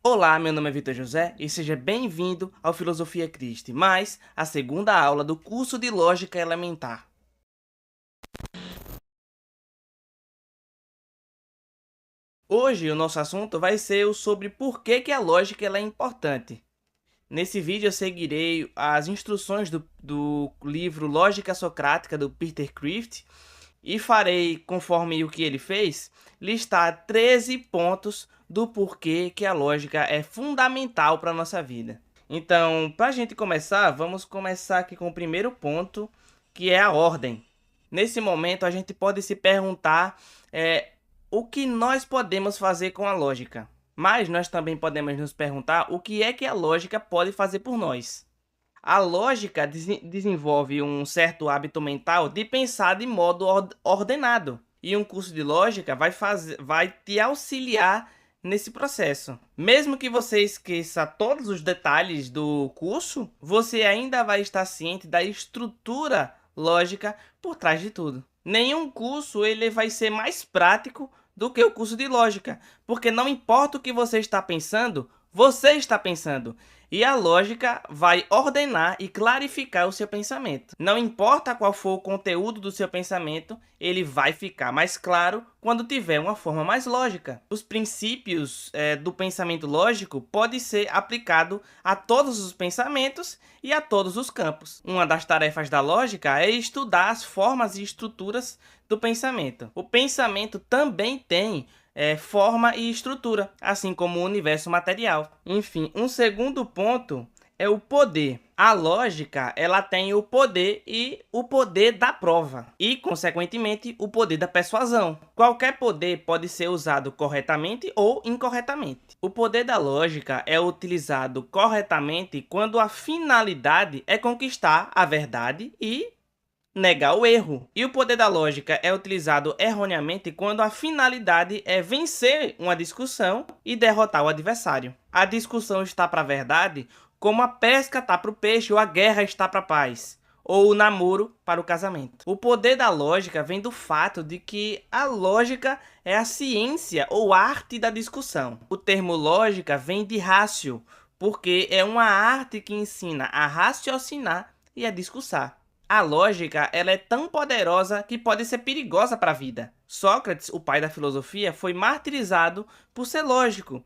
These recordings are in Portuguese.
Olá, meu nome é Vitor José e seja bem-vindo ao Filosofia Christi, mais a segunda aula do curso de Lógica Elementar. Hoje o nosso assunto vai ser sobre por que a lógica ela é importante. Nesse vídeo eu seguirei as instruções do livro Lógica Socrática do Peter Crift e farei, conforme o que ele fez, listar 13 pontos do porquê que a lógica é fundamental para a nossa vida. Então, para a gente começar, vamos começar aqui com o primeiro ponto, que é a ordem. Nesse momento, a gente pode se perguntar o que nós podemos fazer com a lógica. Mas nós também podemos nos perguntar o que é que a lógica pode fazer por nós. A lógica desenvolve um certo hábito mental de pensar de modo ordenado. E um curso de lógica vai te auxiliar nesse processo. Mesmo que você esqueça todos os detalhes do curso, você ainda vai estar ciente da estrutura lógica por trás de tudo. Nenhum curso ele vai ser mais prático do que o curso de lógica, porque não importa o que você está pensando, você está pensando. E a lógica vai ordenar e clarificar o seu pensamento. Não importa qual for o conteúdo do seu pensamento, ele vai ficar mais claro quando tiver uma forma mais lógica. Os princípios do pensamento lógico podem ser aplicados a todos os pensamentos e a todos os campos. Uma das tarefas da lógica é estudar as formas e estruturas do pensamento. O pensamento também tem forma e estrutura, assim como o universo material. Enfim, um segundo ponto é o poder. A lógica, ela tem o poder e o poder da prova e, consequentemente, o poder da persuasão. Qualquer poder pode ser usado corretamente ou incorretamente. O poder da lógica é utilizado corretamente quando a finalidade é conquistar a verdade e negar o erro. E o poder da lógica é utilizado erroneamente quando a finalidade é vencer uma discussão e derrotar o adversário. A discussão está para a verdade como a pesca está para o peixe ou a guerra está para a paz, ou o namoro para o casamento. O poder da lógica vem do fato de que a lógica é a ciência ou arte da discussão. O termo lógica vem de ratio, porque é uma arte que ensina a raciocinar e a discursar. A lógica ela é tão poderosa que pode ser perigosa para a vida. Sócrates, o pai da filosofia, foi martirizado por ser lógico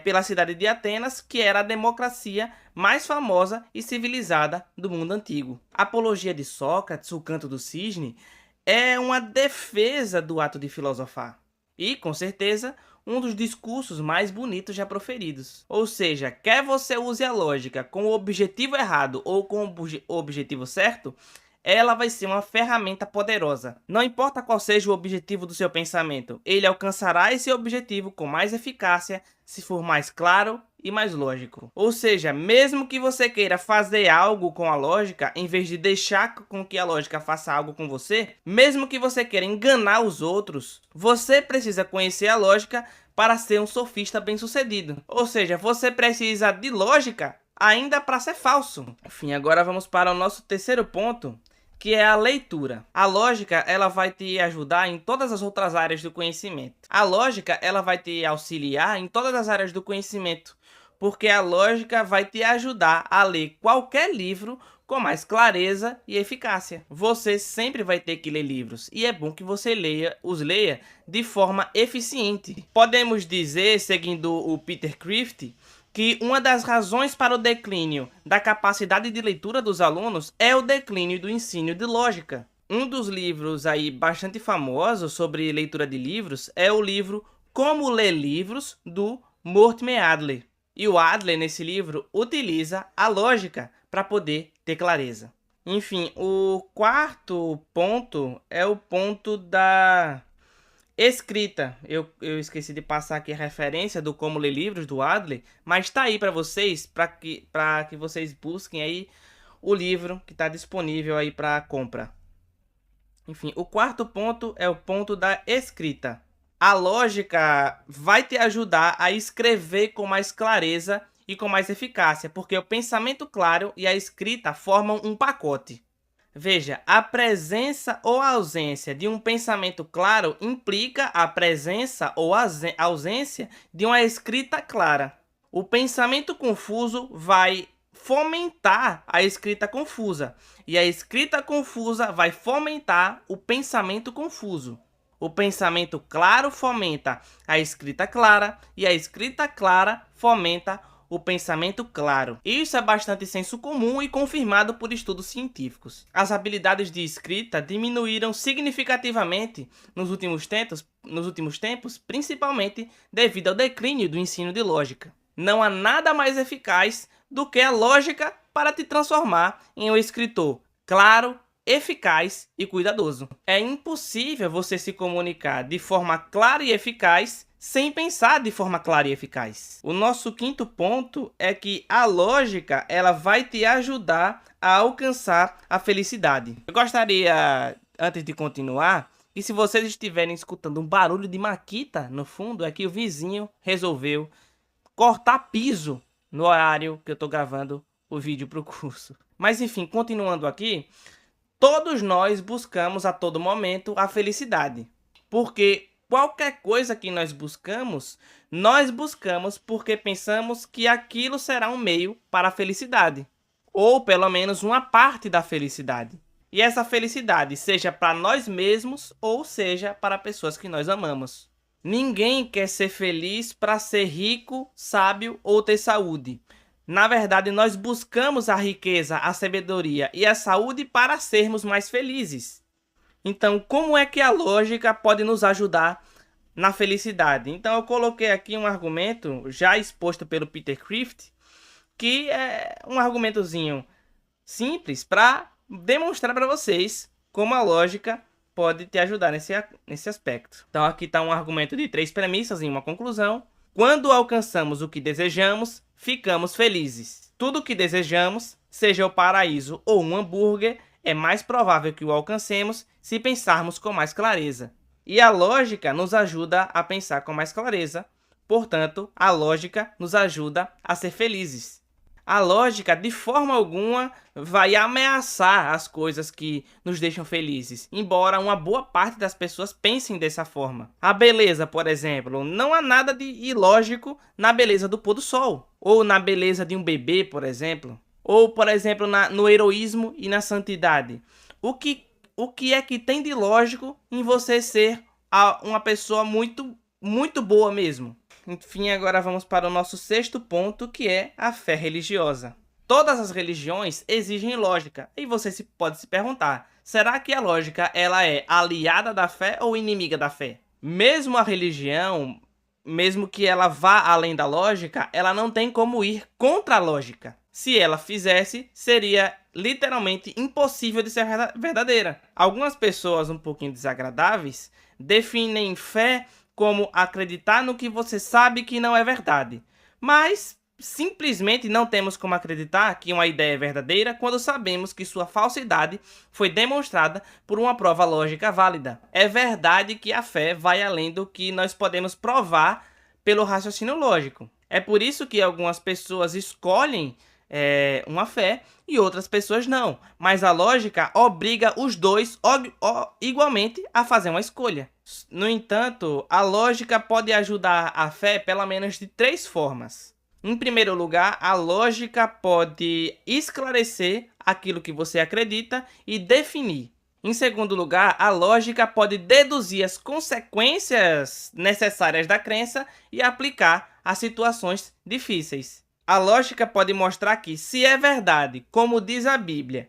pela cidade de Atenas, que era a democracia mais famosa e civilizada do mundo antigo. A apologia de Sócrates, o Canto do Cisne, é uma defesa do ato de filosofar. E, com certeza, um dos discursos mais bonitos já proferidos. Ou seja, quer você use a lógica com o objetivo errado ou com o objetivo certo, ela vai ser uma ferramenta poderosa. Não importa qual seja o objetivo do seu pensamento, ele alcançará esse objetivo com mais eficácia se for mais claro e mais lógico. Ou seja, mesmo que você queira fazer algo com a lógica, em vez de deixar com que a lógica faça algo com você, mesmo que você queira enganar os outros, você precisa conhecer a lógica para ser um sofista bem-sucedido. Ou seja, você precisa de lógica ainda para ser falso. Enfim, agora vamos para o nosso terceiro ponto, que é a leitura. A lógica, ela vai te ajudar em todas as outras áreas do conhecimento. A lógica, ela vai te auxiliar em todas as áreas do conhecimento, porque a lógica vai te ajudar a ler qualquer livro com mais clareza e eficácia. Você sempre vai ter que ler livros, e é bom que você os leia de forma eficiente. Podemos dizer, seguindo o Peter Crift, que uma das razões para o declínio da capacidade de leitura dos alunos é o declínio do ensino de lógica. Um dos livros aí bastante famosos sobre leitura de livros é o livro Como Ler Livros, do Mortimer Adler. E o Adler, nesse livro, utiliza a lógica para poder ter clareza. Enfim, o quarto ponto é o ponto da escrita. Eu esqueci de passar aqui a referência do Como Ler Livros, do Adler, mas está aí para vocês, para que vocês busquem aí o livro que está disponível aí para compra. Enfim, o quarto ponto é o ponto da escrita. A lógica vai te ajudar a escrever com mais clareza e com mais eficácia, porque o pensamento claro e a escrita formam um pacote. Veja, a presença ou a ausência de um pensamento claro implica a presença ou a ausência de uma escrita clara. O pensamento confuso vai fomentar a escrita confusa, e a escrita confusa vai fomentar o pensamento confuso. O pensamento claro fomenta a escrita clara, e a escrita clara fomenta o pensamento claro. Isso é bastante senso comum e confirmado por estudos científicos. As habilidades de escrita diminuíram significativamente nos últimos tempos, principalmente devido ao declínio do ensino de lógica. Não há nada mais eficaz do que a lógica para te transformar em um escritor claro, eficaz e cuidadoso. É impossível você se comunicar de forma clara e eficaz sem pensar de forma clara e eficaz. O nosso quinto ponto é que a lógica ela vai te ajudar a alcançar a felicidade. Eu gostaria, antes de continuar, que se vocês estiverem escutando um barulho de maquita no fundo, é que o vizinho resolveu cortar piso no horário que eu estou gravando o vídeo para o curso. Mas enfim, continuando aqui, todos nós buscamos a todo momento a felicidade, porque qualquer coisa que nós buscamos porque pensamos que aquilo será um meio para a felicidade, ou pelo menos uma parte da felicidade. E essa felicidade seja para nós mesmos ou seja para pessoas que nós amamos. Ninguém quer ser feliz para ser rico, sábio ou ter saúde. Na verdade, nós buscamos a riqueza, a sabedoria e a saúde para sermos mais felizes. Então, como é que a lógica pode nos ajudar na felicidade? Então, eu coloquei aqui um argumento já exposto pelo Peter Crift, que é um argumentozinho simples para demonstrar para vocês como a lógica pode te ajudar nesse aspecto. Então, aqui está um argumento de 3 premissas e uma conclusão. Quando alcançamos o que desejamos, ficamos felizes. Tudo o que desejamos, seja o paraíso ou um hambúrguer, é mais provável que o alcancemos se pensarmos com mais clareza. E a lógica nos ajuda a pensar com mais clareza. Portanto, a lógica nos ajuda a ser felizes. A lógica, de forma alguma, vai ameaçar as coisas que nos deixam felizes, embora uma boa parte das pessoas pensem dessa forma. A beleza, por exemplo, não há nada de ilógico na beleza do pôr do sol, ou na beleza de um bebê, por exemplo, ou, por exemplo, no heroísmo e na santidade. O que é que tem de lógico em você ser uma pessoa muito, muito boa mesmo? Enfim, agora vamos para o nosso sexto ponto, que é a fé religiosa. Todas as religiões exigem lógica, e você pode se perguntar, será que a lógica ela é aliada da fé ou inimiga da fé? Mesmo a religião, mesmo que ela vá além da lógica, ela não tem como ir contra a lógica. Se ela fizesse, seria literalmente impossível de ser verdadeira. Algumas pessoas um pouquinho desagradáveis definem fé como acreditar no que você sabe que não é verdade. Mas simplesmente não temos como acreditar que uma ideia é verdadeira quando sabemos que sua falsidade foi demonstrada por uma prova lógica válida. É verdade que a fé vai além do que nós podemos provar pelo raciocínio lógico. É por isso que algumas pessoas escolhem uma fé e outras pessoas não. Mas a lógica obriga os dois igualmente a fazer uma escolha. No entanto, a lógica pode ajudar a fé pelo menos de 3 formas. Em primeiro lugar, a lógica pode esclarecer aquilo que você acredita e definir. Em segundo lugar, a lógica pode deduzir as consequências necessárias da crença e aplicar a situações difíceis. A lógica pode mostrar que, se é verdade, como diz a Bíblia,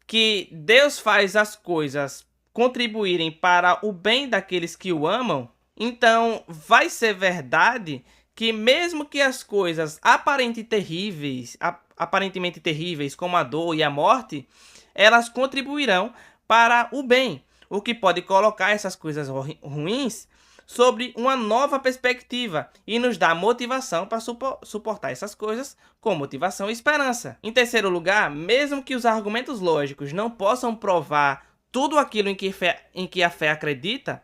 que Deus faz as coisas contribuírem para o bem daqueles que o amam, então vai ser verdade que mesmo que as coisas aparentemente terríveis, como a dor e a morte, elas contribuirão para o bem, o que pode colocar essas coisas ruins sobre uma nova perspectiva e nos dá motivação para suportar essas coisas com motivação e esperança. Em terceiro lugar, mesmo que os argumentos lógicos não possam provar tudo aquilo em que a fé acredita,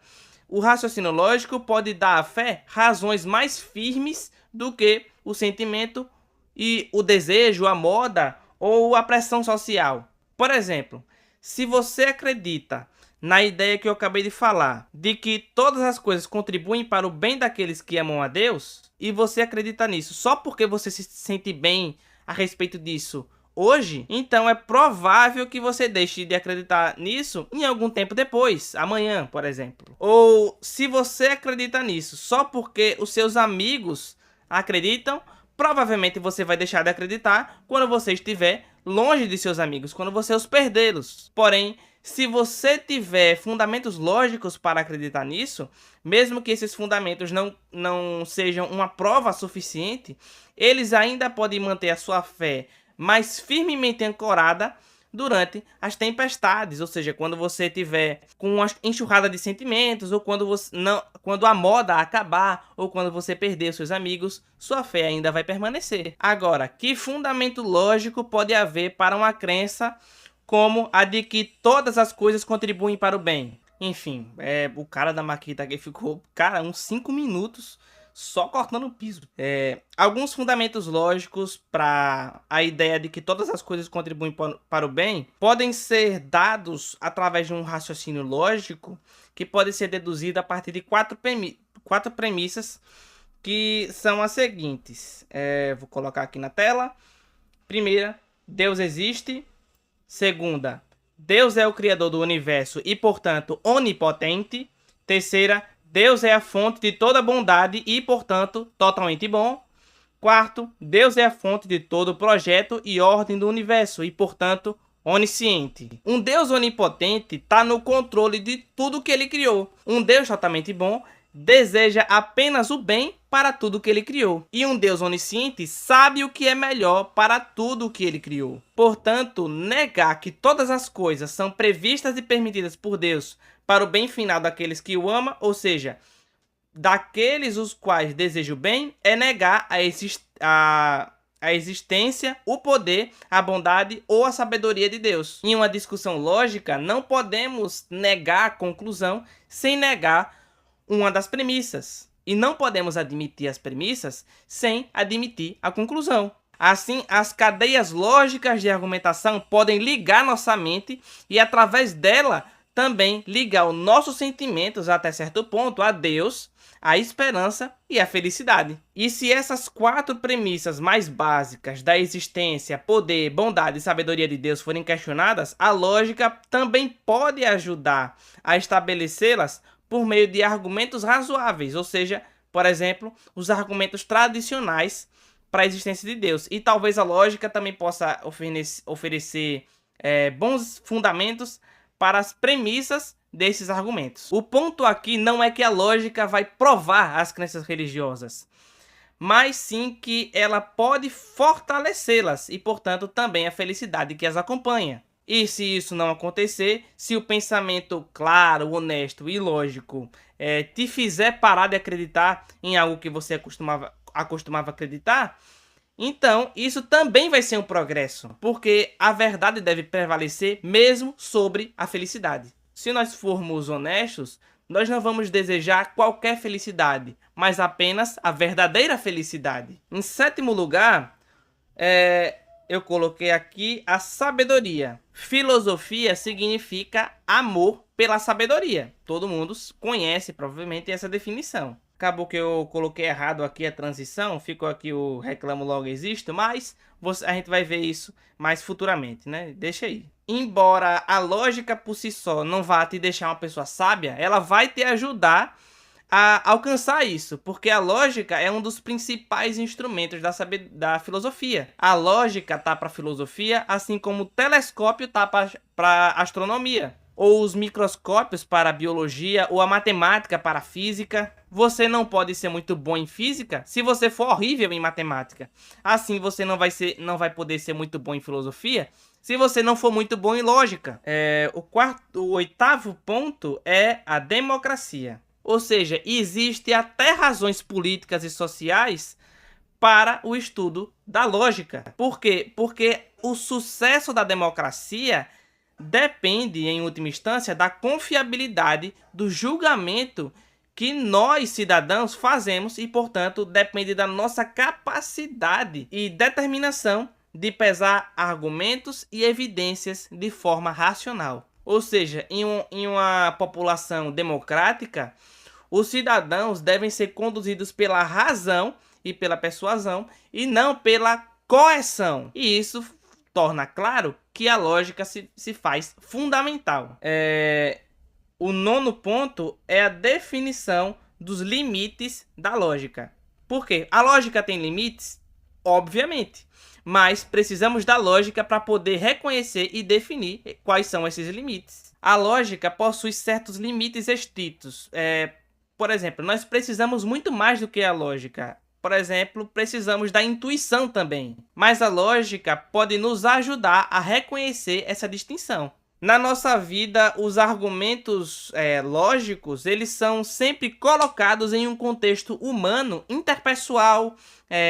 o raciocínio lógico pode dar à fé razões mais firmes do que o sentimento e o desejo, a moda ou a pressão social. Por exemplo, se você acredita na ideia que eu acabei de falar, de que todas as coisas contribuem para o bem daqueles que amam a Deus, e você acredita nisso só porque você se sente bem a respeito disso hoje, então é provável que você deixe de acreditar nisso em algum tempo depois, amanhã, por exemplo. Ou se você acredita nisso só porque os seus amigos acreditam, provavelmente você vai deixar de acreditar quando você estiver longe de seus amigos, quando você os perdê-los. Porém, se você tiver fundamentos lógicos para acreditar nisso, mesmo que esses fundamentos não sejam uma prova suficiente, eles ainda podem manter a sua fé mais firmemente ancorada durante as tempestades, ou seja, quando você tiver com uma enxurrada de sentimentos, ou quando a moda acabar, ou quando você perder os seus amigos, sua fé ainda vai permanecer. Agora, que fundamento lógico pode haver para uma crença como a de que todas as coisas contribuem para o bem? Enfim, o cara da Maquita aqui ficou, uns 5 minutos só cortando o piso. Alguns fundamentos lógicos para a ideia de que todas as coisas contribuem para o bem podem ser dados através de um raciocínio lógico que pode ser deduzido a partir de quatro premissas, que são as seguintes. Vou colocar aqui na tela. Primeira, Deus existe. Segunda, Deus é o criador do universo e, portanto, onipotente. Terceira, Deus é a fonte de toda bondade e, portanto, totalmente bom. Quarto, Deus é a fonte de todo projeto e ordem do universo e, portanto, onisciente. Um Deus onipotente está no controle de tudo que ele criou. Um Deus totalmente bom deseja apenas o bem para tudo que ele criou. E um Deus onisciente sabe o que é melhor para tudo o que ele criou. Portanto, negar que todas as coisas são previstas e permitidas por Deus para o bem final daqueles que o amam, ou seja, daqueles os quais deseja o bem, é negar a existência, o poder, a bondade ou a sabedoria de Deus. Em uma discussão lógica, não podemos negar a conclusão sem negar uma das premissas. E não podemos admitir as premissas sem admitir a conclusão. Assim, as cadeias lógicas de argumentação podem ligar nossa mente e, através dela, também ligar os nossos sentimentos, até certo ponto, a Deus, a esperança e a felicidade. E se essas quatro premissas mais básicas da existência, poder, bondade e sabedoria de Deus forem questionadas, a lógica também pode ajudar a estabelecê-las por meio de argumentos razoáveis, ou seja, por exemplo, os argumentos tradicionais para a existência de Deus. E talvez a lógica também possa oferecer bons fundamentos para as premissas desses argumentos. O ponto aqui não é que a lógica vai provar as crenças religiosas, mas sim que ela pode fortalecê-las e, portanto, também a felicidade que as acompanha. E se isso não acontecer, se o pensamento claro, honesto e lógico te fizer parar de acreditar em algo que você acostumava acreditar, então isso também vai ser um progresso, porque a verdade deve prevalecer mesmo sobre a felicidade. Se nós formos honestos, nós não vamos desejar qualquer felicidade, mas apenas a verdadeira felicidade. Em sétimo lugar, eu coloquei aqui a sabedoria. Filosofia significa amor pela sabedoria. Todo mundo conhece provavelmente essa definição. Acabou que eu coloquei errado aqui a transição, ficou aqui o reclamo logo existo, mas a gente vai ver isso mais futuramente, né? Deixa aí. Embora a lógica por si só não vá te deixar uma pessoa sábia, ela vai te ajudar a alcançar isso, porque a lógica é um dos principais instrumentos da filosofia. A lógica tá para a filosofia, assim como o telescópio tá para astronomia, ou os microscópios para a biologia, ou a matemática para a física. Você não pode ser muito bom em física se você for horrível em matemática. Assim, você não vai poder ser muito bom em filosofia se você não for muito bom em lógica. O oitavo ponto é a democracia. Ou seja, existe até razões políticas e sociais para o estudo da lógica. Por quê? Porque o sucesso da democracia depende, em última instância, da confiabilidade do julgamento que nós, cidadãos, fazemos e, portanto, depende da nossa capacidade e determinação de pesar argumentos e evidências de forma racional. Ou seja, em uma população democrática, os cidadãos devem ser conduzidos pela razão e pela persuasão e não pela coerção. E isso torna claro que a lógica se faz fundamental. O nono ponto é a definição dos limites da lógica. Por quê? A lógica tem limites? Obviamente. Mas precisamos da lógica para poder reconhecer e definir quais são esses limites. A lógica possui certos limites estritos. Por exemplo, nós precisamos muito mais do que a lógica. Por exemplo, precisamos da intuição também. Mas a lógica pode nos ajudar a reconhecer essa distinção. Na nossa vida, os argumentos lógicos, eles são sempre colocados em um contexto humano, interpessoal,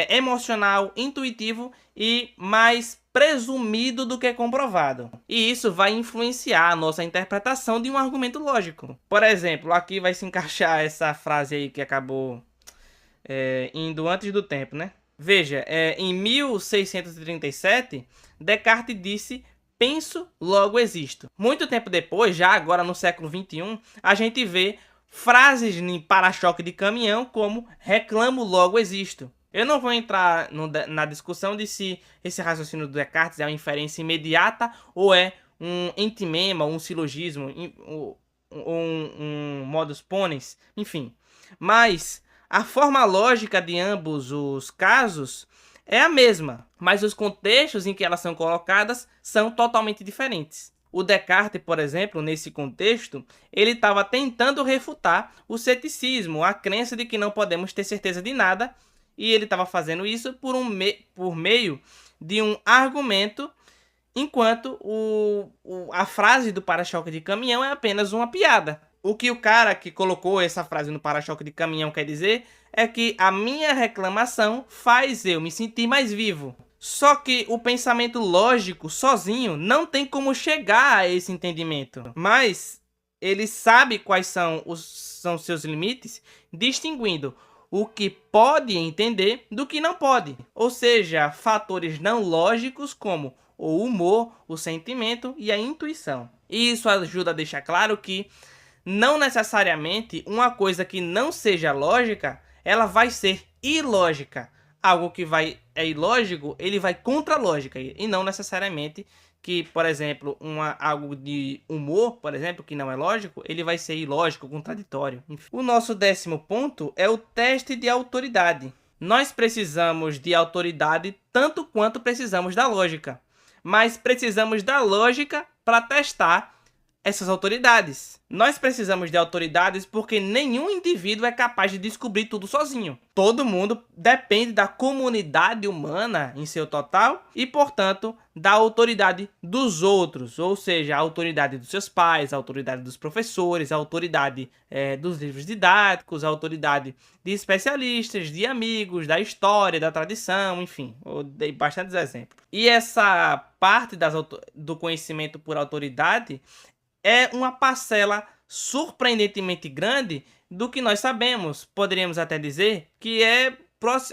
emocional, intuitivo e mais presumido do que comprovado. E isso vai influenciar a nossa interpretação de um argumento lógico. Por exemplo, aqui vai se encaixar essa frase aí que acabou indo antes do tempo, né? Veja, em 1637, Descartes disse: penso, logo existo. Muito tempo depois, já agora no século XXI, a gente vê frases em para-choque de caminhão como reclamo, logo existo. Eu não vou entrar na discussão de se esse raciocínio do Descartes é uma inferência imediata ou é um entimema, um silogismo, um modus ponens, enfim. Mas a forma lógica de ambos os casos é a mesma, mas os contextos em que elas são colocadas são totalmente diferentes. O Descartes, por exemplo, nesse contexto, ele estava tentando refutar o ceticismo, a crença de que não podemos ter certeza de nada, e ele estava fazendo isso por meio de um argumento, enquanto a frase do para-choque de caminhão é apenas uma piada. O que o cara que colocou essa frase no para-choque de caminhão quer dizer é que a minha reclamação faz eu me sentir mais vivo. Só que o pensamento lógico sozinho não tem como chegar a esse entendimento. Mas ele sabe quais são seus limites, distinguindo o que pode entender do que não pode. Ou seja, fatores não lógicos como o humor, o sentimento e a intuição. E isso ajuda a deixar claro que não necessariamente uma coisa que não seja lógica, ela vai ser ilógica. Algo que é ilógico, ele vai contra a lógica. E não necessariamente que, por exemplo, algo de humor, por exemplo, que não é lógico, ele vai ser ilógico, contraditório. Enfim. O nosso 10º ponto é o teste de autoridade. Nós precisamos de autoridade tanto quanto precisamos da lógica. Mas precisamos da lógica para testar essas autoridades. Nós precisamos de autoridades porque nenhum indivíduo é capaz de descobrir tudo sozinho. Todo mundo depende da comunidade humana em seu total e, portanto, da autoridade dos outros, ou seja, a autoridade dos seus pais, a autoridade dos professores, a autoridade dos livros didáticos, a autoridade de especialistas, de amigos, da história, da tradição, enfim, eu dei bastantes exemplos. E essa parte do conhecimento por autoridade é uma parcela surpreendentemente grande do que nós sabemos. Poderíamos até dizer que é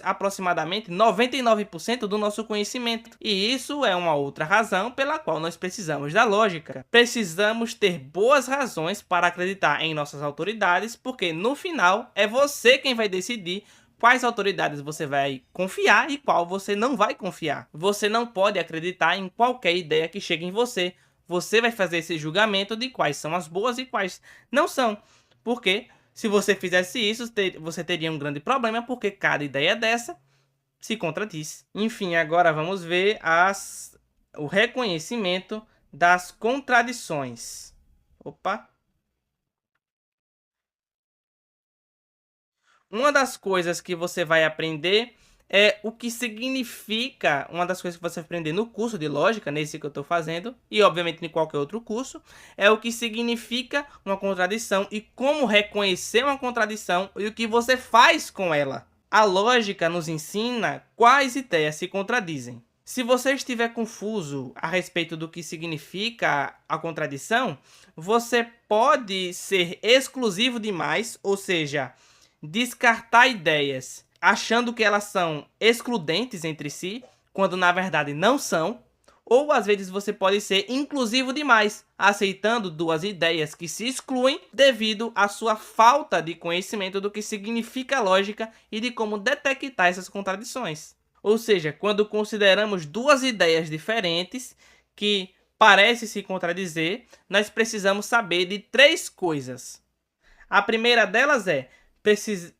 aproximadamente 99% do nosso conhecimento. E isso é uma outra razão pela qual nós precisamos da lógica. Precisamos ter boas razões para acreditar em nossas autoridades, porque no final é você quem vai decidir quais autoridades você vai confiar e qual você não vai confiar. Você não pode acreditar em qualquer ideia que chegue em você. Você vai fazer esse julgamento de quais são as boas e quais não são. Porque se você fizesse isso, você teria um grande problema, porque cada ideia dessa se contradiz. Enfim, agora vamos ver o reconhecimento das contradições. Opa! Uma das coisas que você vai aprender é o que significa, uma das coisas que você vai aprender no curso de lógica, nesse que eu estou fazendo, e obviamente em qualquer outro curso, é o que significa uma contradição e como reconhecer uma contradição e o que você faz com ela. A lógica nos ensina quais ideias se contradizem. Se você estiver confuso a respeito do que significa a contradição, você pode ser exclusivo demais, ou seja, descartar ideias achando que elas são excludentes entre si, quando na verdade não são, ou às vezes você pode ser inclusivo demais, aceitando duas ideias que se excluem devido à sua falta de conhecimento do que significa lógica e de como detectar essas contradições. Ou seja, quando consideramos duas ideias diferentes que parecem se contradizer, nós precisamos saber de três coisas. A primeira delas é,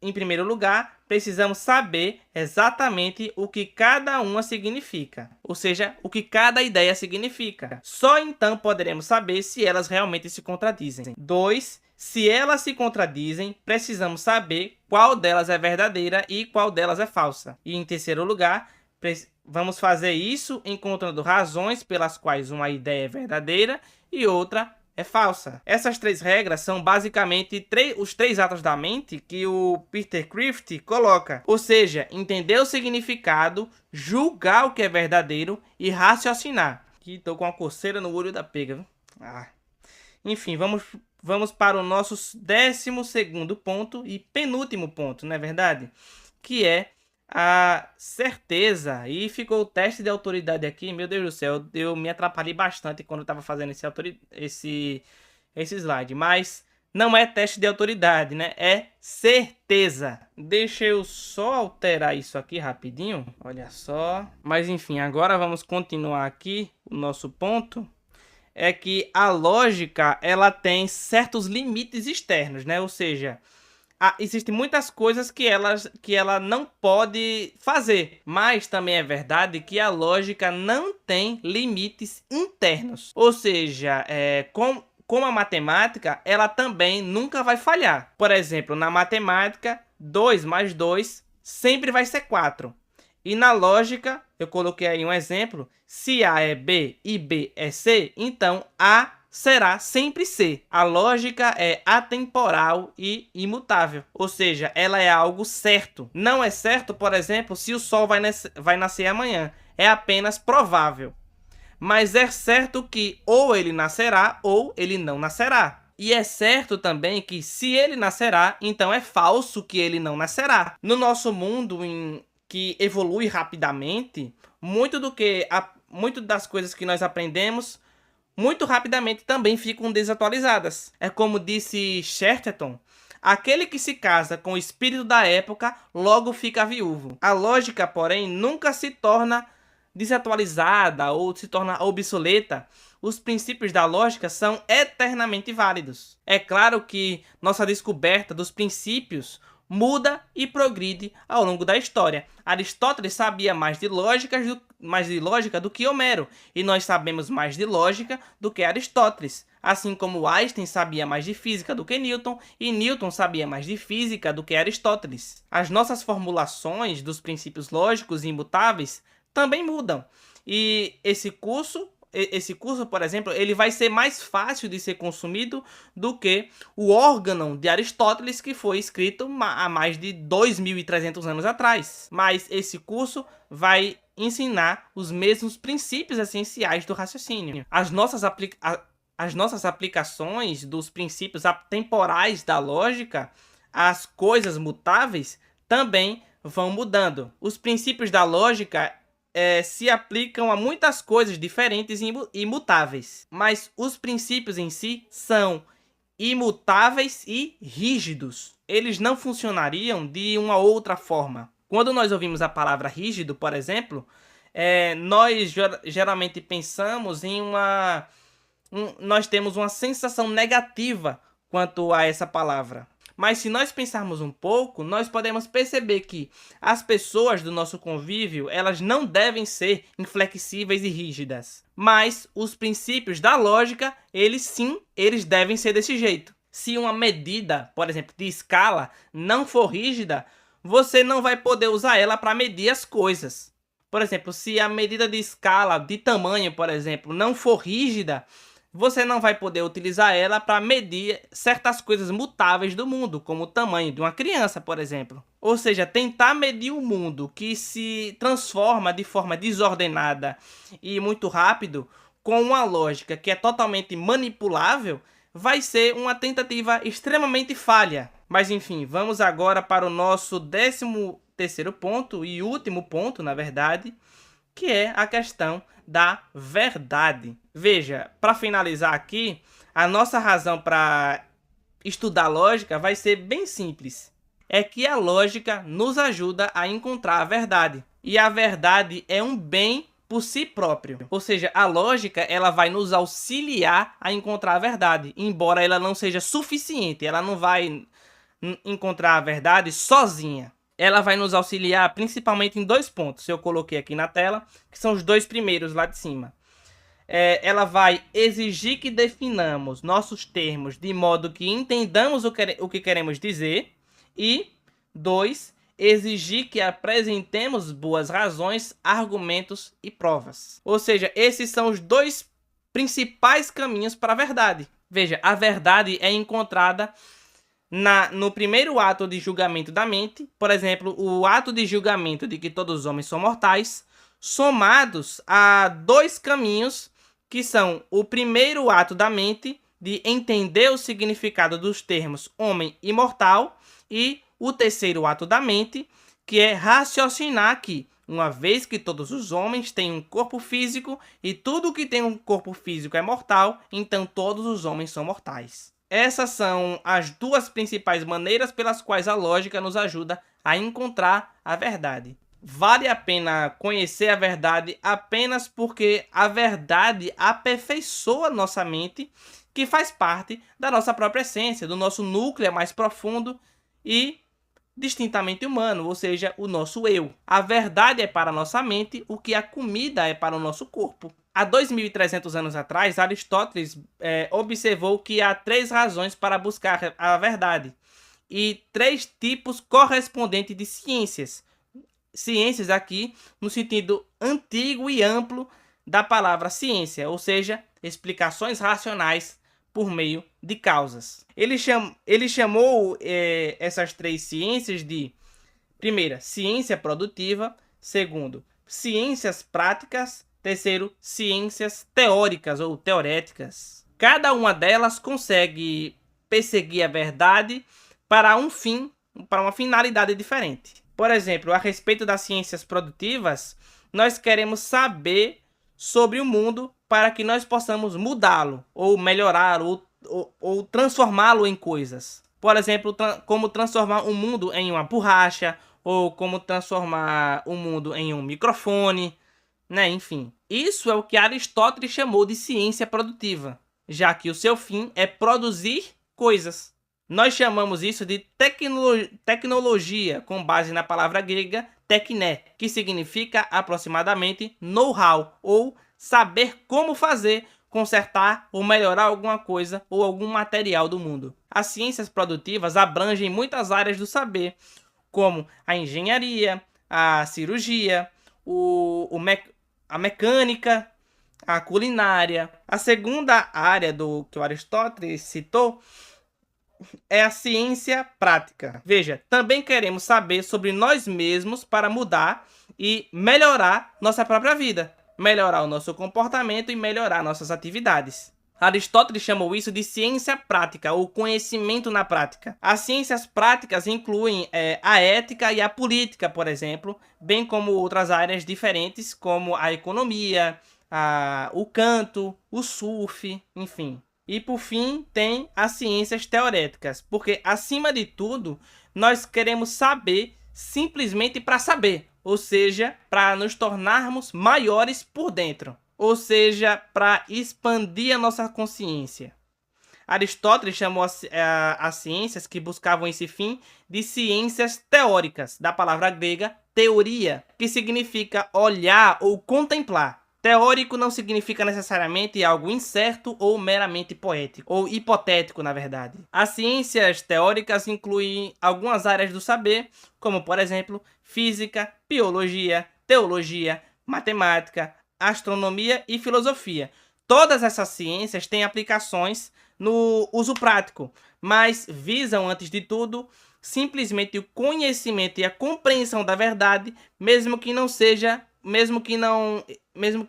em primeiro lugar, precisamos saber exatamente o que cada uma significa, ou seja, o que cada ideia significa. Só então poderemos saber se elas realmente se contradizem. 2. Se elas se contradizem, precisamos saber qual delas é verdadeira e qual delas é falsa. E em terceiro lugar, vamos fazer isso encontrando razões pelas quais uma ideia é verdadeira e outra é falsa. Essas três regras são basicamente os três atos da mente que o Peter Crift coloca. Ou seja, entender o significado, julgar o que é verdadeiro e raciocinar. Aqui estou com uma coceira no olho da pega, viu? Enfim, vamos para o nosso 12º ponto e penúltimo ponto, não é verdade? Que é a certeza. E ficou o teste de autoridade aqui. Meu Deus do céu, eu me atrapalhei bastante quando eu estava fazendo esse slide. Mas não é teste de autoridade, né? É certeza. Deixa eu só alterar isso aqui rapidinho. Olha só. Mas enfim, agora vamos continuar aqui. O nosso ponto é que a lógica, ela tem certos limites externos, né? Ou seja, existem muitas coisas que ela não pode fazer, mas também é verdade que a lógica não tem limites internos. Ou seja, como a matemática, ela também nunca vai falhar. Por exemplo, na matemática, 2 mais 2 sempre vai ser 4. E na lógica, eu coloquei aí um exemplo, se A é B e B é C, então A será sempre C. A lógica é atemporal e imutável, ou seja, ela é algo certo. Não é certo, por exemplo, se o Sol vai nascer amanhã, é apenas provável. Mas é certo que ou ele nascerá ou ele não nascerá. E é certo também que se ele nascerá, então é falso que ele não nascerá. No nosso mundo que evolui rapidamente, muito das coisas que nós aprendemos muito rapidamente também ficam desatualizadas. É como disse Chesterton, aquele que se casa com o espírito da época logo fica viúvo. A lógica, porém, nunca se torna desatualizada ou se torna obsoleta. Os princípios da lógica são eternamente válidos. É claro que nossa descoberta dos princípios muda e progride ao longo da história. Aristóteles sabia mais de lógica do que Homero, e nós sabemos mais de lógica do que Aristóteles. Assim como Einstein sabia mais de física do que Newton, e Newton sabia mais de física do que Aristóteles. As nossas formulações dos princípios lógicos e imutáveis também mudam. E esse curso, por exemplo, ele vai ser mais fácil de ser consumido do que o órgão de Aristóteles, que foi escrito há mais de 2.300 anos atrás. Mas esse curso vai ensinar os mesmos princípios essenciais do raciocínio. As nossas aplicações dos princípios atemporais da lógica, as coisas mutáveis, também vão mudando. Os princípios da lógica se aplicam a muitas coisas diferentes e imutáveis, mas os princípios em si são imutáveis e rígidos. Eles não funcionariam de uma outra forma. Quando nós ouvimos a palavra rígido, por exemplo, nós geralmente pensamos em nós temos uma sensação negativa quanto a essa palavra. Mas se nós pensarmos um pouco, nós podemos perceber que as pessoas do nosso convívio, elas não devem ser inflexíveis e rígidas. Mas os princípios da lógica, eles devem ser desse jeito. Se uma medida, por exemplo, de escala, não for rígida, você não vai poder usar ela para medir as coisas. Por exemplo, se a medida de escala, de tamanho, por exemplo, não for rígida, você não vai poder utilizar ela para medir certas coisas mutáveis do mundo, como o tamanho de uma criança, por exemplo. Ou seja, tentar medir o mundo que se transforma de forma desordenada e muito rápido, com uma lógica que é totalmente manipulável, vai ser uma tentativa extremamente falha. Mas enfim, vamos agora para o nosso 13º ponto e último ponto, na verdade, que é a questão da verdade. Veja, para finalizar aqui, a nossa razão para estudar lógica vai ser bem simples. É que a lógica nos ajuda a encontrar a verdade. E a verdade é um bem por si próprio. Ou seja, a lógica ela vai nos auxiliar a encontrar a verdade, embora ela não seja suficiente. Ela não vai encontrar a verdade sozinha. Ela vai nos auxiliar principalmente em 2 pontos. Eu coloquei aqui na tela, que são os 2 primeiros lá de cima. Ela vai exigir que definamos nossos termos de modo que entendamos o que queremos dizer. E 2, exigir que apresentemos boas razões, argumentos e provas. Ou seja, esses são os 2 principais caminhos para a verdade. Veja, a verdade é encontrada no primeiro ato de julgamento da mente, por exemplo, o ato de julgamento de que todos os homens são mortais, somados a 2 caminhos, que são o primeiro ato da mente, de entender o significado dos termos homem e mortal, e o terceiro ato da mente, que é raciocinar que, uma vez que todos os homens têm um corpo físico e tudo que tem um corpo físico é mortal, então todos os homens são mortais. Essas são as 2 principais maneiras pelas quais a lógica nos ajuda a encontrar a verdade. Vale a pena conhecer a verdade apenas porque a verdade aperfeiçoa nossa mente, que faz parte da nossa própria essência, do nosso núcleo mais profundo e distintamente humano, ou seja, o nosso eu. A verdade é para a nossa mente o que a comida é para o nosso corpo. Há 2.300 anos atrás, Aristóteles observou que há 3 razões para buscar a verdade e 3 tipos correspondentes de ciências. Ciências aqui no sentido antigo e amplo da palavra ciência, ou seja, explicações racionais por meio de causas. Ele chamou essas 3 ciências de, primeira, ciência produtiva, segundo, ciências práticas, terceiro, ciências teóricas ou teoréticas. Cada uma delas consegue perseguir a verdade para um fim, para uma finalidade diferente. Por exemplo, a respeito das ciências produtivas, nós queremos saber sobre o mundo para que nós possamos mudá-lo, ou melhorá-lo, ou transformá-lo em coisas. Por exemplo, como transformar o mundo em uma borracha, ou como transformar o mundo em um microfone, né? Enfim, isso é o que Aristóteles chamou de ciência produtiva, já que o seu fim é produzir coisas. Nós chamamos isso de tecnologia, com base na palavra grega tekné, que significa aproximadamente know-how, ou saber como fazer, consertar ou melhorar alguma coisa ou algum material do mundo. As ciências produtivas abrangem muitas áreas do saber, como a engenharia, a cirurgia, a mecânica, a culinária. A segunda área que o Aristóteles citou é a ciência prática. Veja, também queremos saber sobre nós mesmos para mudar e melhorar nossa própria vida, melhorar o nosso comportamento e melhorar nossas atividades. Aristóteles chamou isso de ciência prática, ou conhecimento na prática. As ciências práticas incluem a ética e a política, por exemplo, bem como outras áreas diferentes, como a economia, o canto, o surf, enfim. E por fim, tem as ciências teoréticas, porque acima de tudo, nós queremos saber simplesmente para saber, ou seja, para nos tornarmos maiores por dentro, ou seja, para expandir a nossa consciência. Aristóteles chamou as ciências que buscavam esse fim de ciências teóricas, da palavra grega teoria, que significa olhar ou contemplar. Teórico não significa necessariamente algo incerto ou meramente poético, ou hipotético, na verdade. As ciências teóricas incluem algumas áreas do saber, como, por exemplo, física, biologia, teologia, matemática, astronomia e filosofia. Todas essas ciências têm aplicações no uso prático, mas visam, antes de tudo, simplesmente o conhecimento e a compreensão da verdade, mesmo que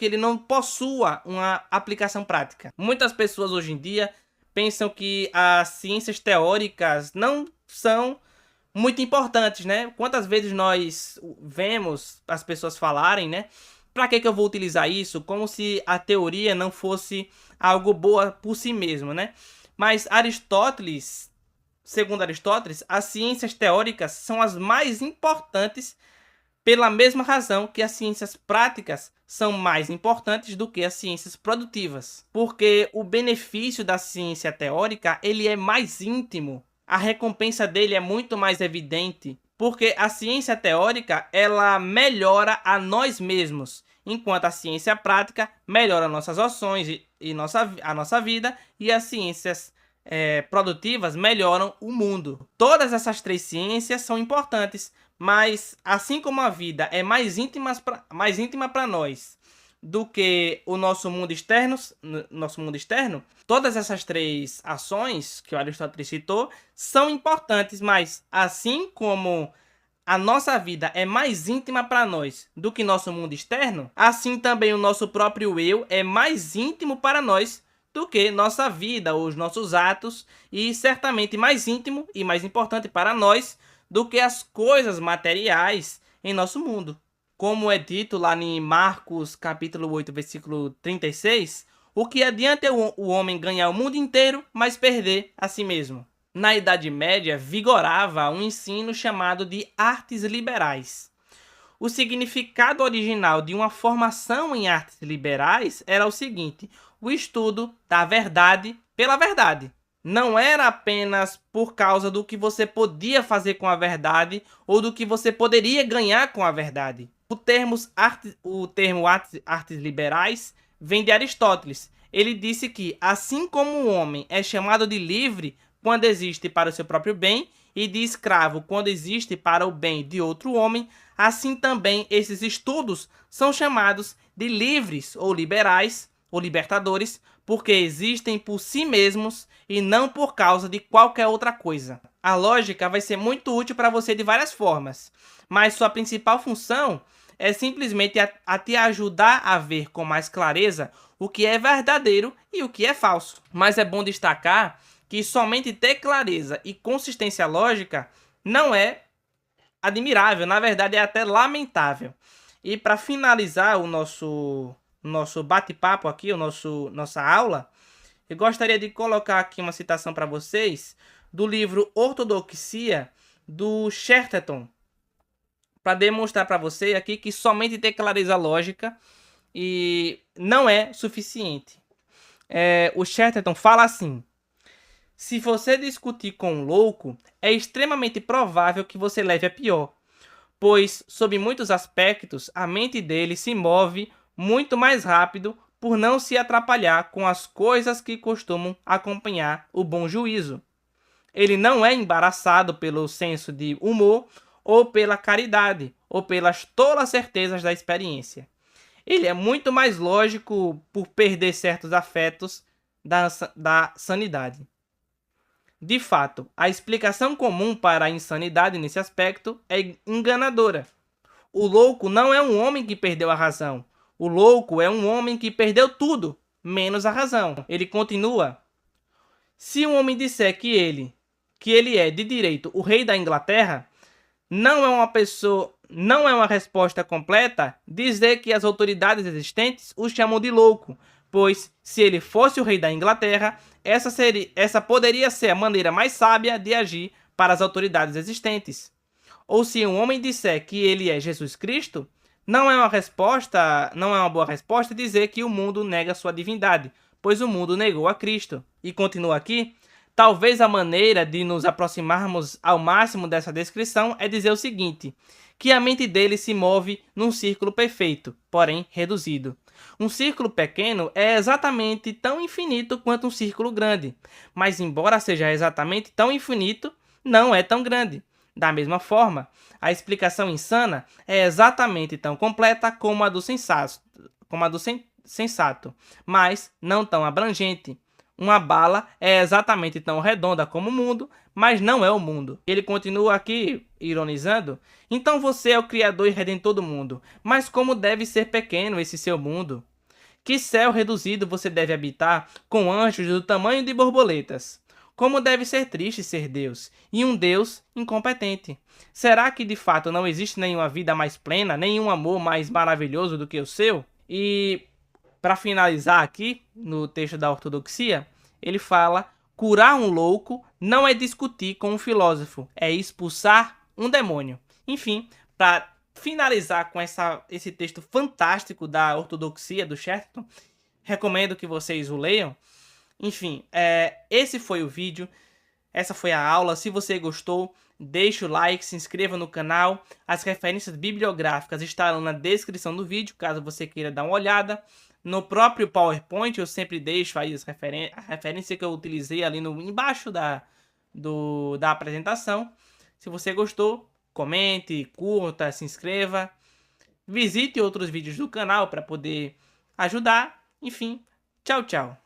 ele não possua uma aplicação prática. Muitas pessoas hoje em dia pensam que as ciências teóricas não são muito importantes, né? Quantas vezes nós vemos as pessoas falarem, né, Para que eu vou utilizar isso? Como se a teoria não fosse algo boa por si mesmo, né? Mas Aristóteles, segundo Aristóteles, as ciências teóricas são as mais importantes pela mesma razão que as ciências práticas são mais importantes do que as ciências produtivas. Porque o benefício da ciência teórica, ele é mais íntimo. A recompensa dele é muito mais evidente. Porque a ciência teórica, ela melhora a nós mesmos. Enquanto a ciência prática melhora nossas ações e a nossa vida. E as ciências produtivas melhoram o mundo. Todas essas três ciências são importantes. Mas, assim como a vida é mais íntima para nós do que o nosso mundo externo, todas essas três ações que o Aristóteles citou são importantes, mas assim como a nossa vida é mais íntima para nós do que nosso mundo externo, assim também o nosso próprio eu é mais íntimo para nós do que nossa vida, os nossos atos, e certamente mais íntimo e mais importante para nós do que as coisas materiais em nosso mundo. Como é dito lá em Marcos capítulo 8, versículo 36, o que adianta o homem ganhar o mundo inteiro, mas perder a si mesmo? Na Idade Média, vigorava um ensino chamado de artes liberais. O significado original de uma formação em artes liberais era o seguinte: o estudo da verdade pela verdade. Não era apenas por causa do que você podia fazer com a verdade ou do que você poderia ganhar com a verdade. O termo artes liberais vem de Aristóteles. Ele disse que, assim como o homem é chamado de livre quando existe para o seu próprio bem e de escravo quando existe para o bem de outro homem, assim também esses estudos são chamados de livres ou liberais ou libertadores, porque existem por si mesmos e não por causa de qualquer outra coisa. A lógica vai ser muito útil para você de várias formas, mas sua principal função é simplesmente a te ajudar a ver com mais clareza o que é verdadeiro e o que é falso. Mas é bom destacar que somente ter clareza e consistência lógica não é admirável, na verdade é até lamentável. E para finalizar o nosso bate-papo aqui, nossa aula, eu gostaria de colocar aqui uma citação para vocês do livro Ortodoxia, do Chesterton, para demonstrar para você aqui que somente ter clareza lógica e não é suficiente. O Chesterton fala assim: se você discutir com um louco, é extremamente provável que você leve a pior, pois, sob muitos aspectos, a mente dele se move muito mais rápido por não se atrapalhar com as coisas que costumam acompanhar o bom juízo. Ele não é embaraçado pelo senso de humor ou pela caridade ou pelas tolas certezas da experiência. Ele é muito mais lógico por perder certos afetos da sanidade. De fato, a explicação comum para a insanidade nesse aspecto é enganadora. O louco não é um homem que perdeu a razão. O louco é um homem que perdeu tudo, menos a razão. Ele continua: se um homem disser que ele é de direito o rei da Inglaterra, não é uma resposta completa dizer que as autoridades existentes o chamam de louco, pois se ele fosse o rei da Inglaterra, essa poderia ser a maneira mais sábia de agir para as autoridades existentes. Ou se um homem disser que ele é Jesus Cristo, não é uma boa resposta dizer que o mundo nega sua divindade, pois o mundo negou a Cristo. E continua aqui: talvez a maneira de nos aproximarmos ao máximo dessa descrição é dizer o seguinte, que a mente dele se move num círculo perfeito, porém reduzido. Um círculo pequeno é exatamente tão infinito quanto um círculo grande, mas embora seja exatamente tão infinito, não é tão grande. Da mesma forma, a explicação insana é exatamente tão completa como a do sensato, mas não tão abrangente. Uma bala é exatamente tão redonda como o mundo, mas não é o mundo. Ele continua aqui, ironizando: então você é o Criador e Redentor do mundo, mas como deve ser pequeno esse seu mundo? Que céu reduzido você deve habitar, com anjos do tamanho de borboletas? Como deve ser triste ser Deus, e um Deus incompetente. Será que de fato não existe nenhuma vida mais plena, nenhum amor mais maravilhoso do que o seu? E para finalizar aqui, no texto da ortodoxia, ele fala: curar um louco não é discutir com um filósofo, é expulsar um demônio. Enfim, para finalizar com esse texto fantástico da ortodoxia do Chesterton, recomendo que vocês o leiam. Enfim, esse foi o vídeo, essa foi a aula. Se você gostou, deixe o like, se inscreva no canal. As referências bibliográficas estarão na descrição do vídeo, caso você queira dar uma olhada. No próprio PowerPoint eu sempre deixo aí a referência que eu utilizei ali embaixo da apresentação. Se você gostou, comente, curta, se inscreva. Visite outros vídeos do canal para poder ajudar. Enfim, tchau, tchau.